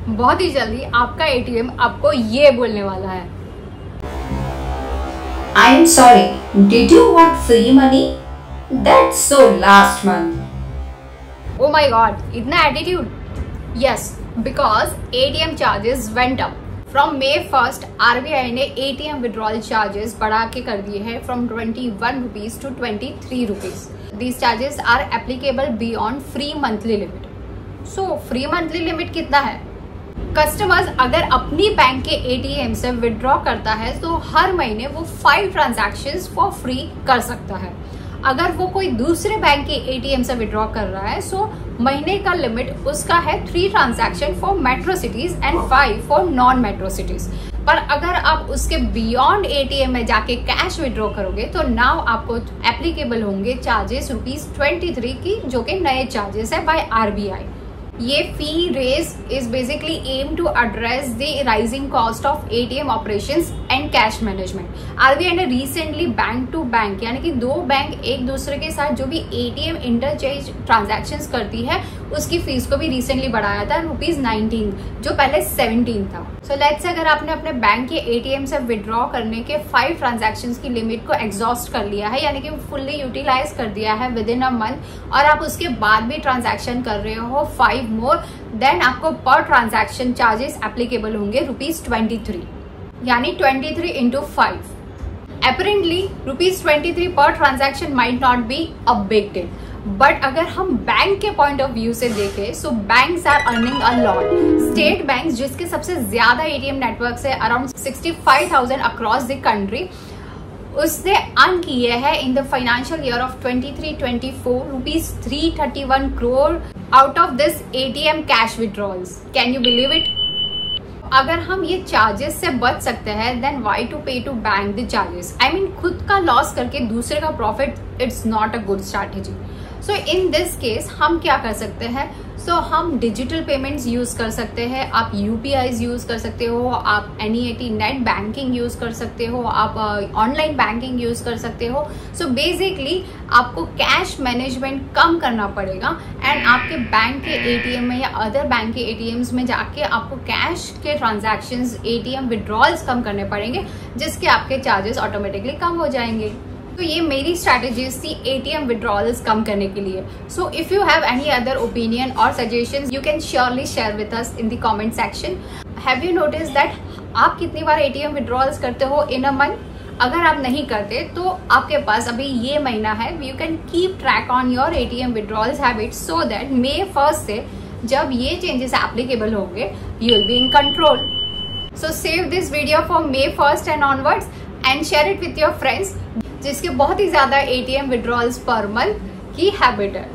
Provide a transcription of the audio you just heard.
बहुत ही जल्दी आपका एटीएम आपको ये बोलने वाला है, I am sorry, did you want free money? That's so last month. Oh my God, इतना attitude? Yes, because ATM charges went up. From May 1st, RBI ने ATM withdrawal charges बढ़ा के कर दिए हैं from 21 rupees to 23 rupees. These charges are applicable beyond free monthly limit. So free monthly limit कितना है? Customers अगर अपनी बैंक के एटीएम से विड्रॉ करता है तो हर महीने वो 5 ट्रांजैक्शंस फॉर फ्री कर सकता है। अगर वो कोई दूसरे बैंक के एटीएम से विड्रॉ कर रहा है तो महीने का लिमिट उसका है 3 transaction for metro cities and 5 for non metro cities. पर अगर आप उसके बियॉन्ड एटीएम में जाके कैश विड्रॉ करोगे तो नाउ आपको एप्लीकेबल होंगे चार्जेस ₹23 की, जो कि नए चार्जेस है बाय आरबीआई। ये fee raise is basically aim to address the rising cost of ATM operations and cash management. RBI ने रिसेंटली बैंक टू बैंक यानी कि 2 बैंक एक दूसरे के साथ जो भी एटीएम इंटरचेंज ट्रांजैक्शंस करती है उसकी फीस को भी रिसेंटली बढ़ाया था ₹19, जो पहले 17 था। सो लेट्स अगर आपने अपने बैंक के एटीएम से विड्रॉ करने के 5 ट्रांजैक्शंस की लिमिट को एग्जॉस्ट कर लिया है, यानी कि फुल्ली यूटिलाइज कर दिया है विद इन अ मंथ, और आप उसके बाद भी ट्रांजैक्शन कर रहे हो 5 मोर, देन आपको पर ट्रांजैक्शन चार्जेस एप्लीकेबल होंगे ₹23, यानी 23 into 5। Apparently, ₹23 per transaction might not be a big deal, but अगर हम बैंक के पॉइंट ऑफ व्यू से देखें so banks are earning a lot. State banks जिसके सबसे ज्यादा एटीएम नेटवर्क से अराउंड 65,000 अक्रॉस द कंट्री, उसने अर्न किए हैं in the financial year of 23-24 ₹331 crore out of this ATM cash withdrawals. Can you believe it? अगर हम ये चार्जेस से बच सकते हैं then why to pay to bank the charges? I mean खुद का लॉस करके दूसरे का profit, it's not a good strategy. So in this case हम क्या कर सकते हैं? सो हम डिजिटल पेमेंट्स यूज कर सकते हैं, आप यूपीआईज यूज कर सकते हो, आप NEAT नेट बैंकिंग यूज कर सकते हो, आप ऑनलाइन बैंकिंग यूज कर सकते हो। सो बेसिकली आपको कैश मैनेजमेंट कम करना पड़ेगा एंड आपके बैंक के एटीएम में या अदर बैंक के एटीएम्स में जाके आपको कैश के ट्रांजैक्शंस, एटीएम विड्रॉल्स कम करने पड़ेंगे, जिसके आपके चार्जेस ऑटोमेटिकली कम हो जाएंगे। तो ये मेरी स्ट्रैटेजीज थी एटीएम विड्रॉल्स कम करने के लिए। So if you have any other opinion और suggestions you can surely share with us in the comment section. Have you notice that आप कितनी बार एटीएम विड्रॉल्स करते हो इन अ मंथ? अगर आप नहीं करते तो आपके पास अभी ये महीना है, you can keep track on your ATM withdrawals habit so that May 1st से जब ये चेंजेस एप्लीकेबल होंगे you will be in control. So save this video for May 1st and onwards and share it with your friends जिसके बहुत ही ज्यादा ATM withdrawals per month की habit है।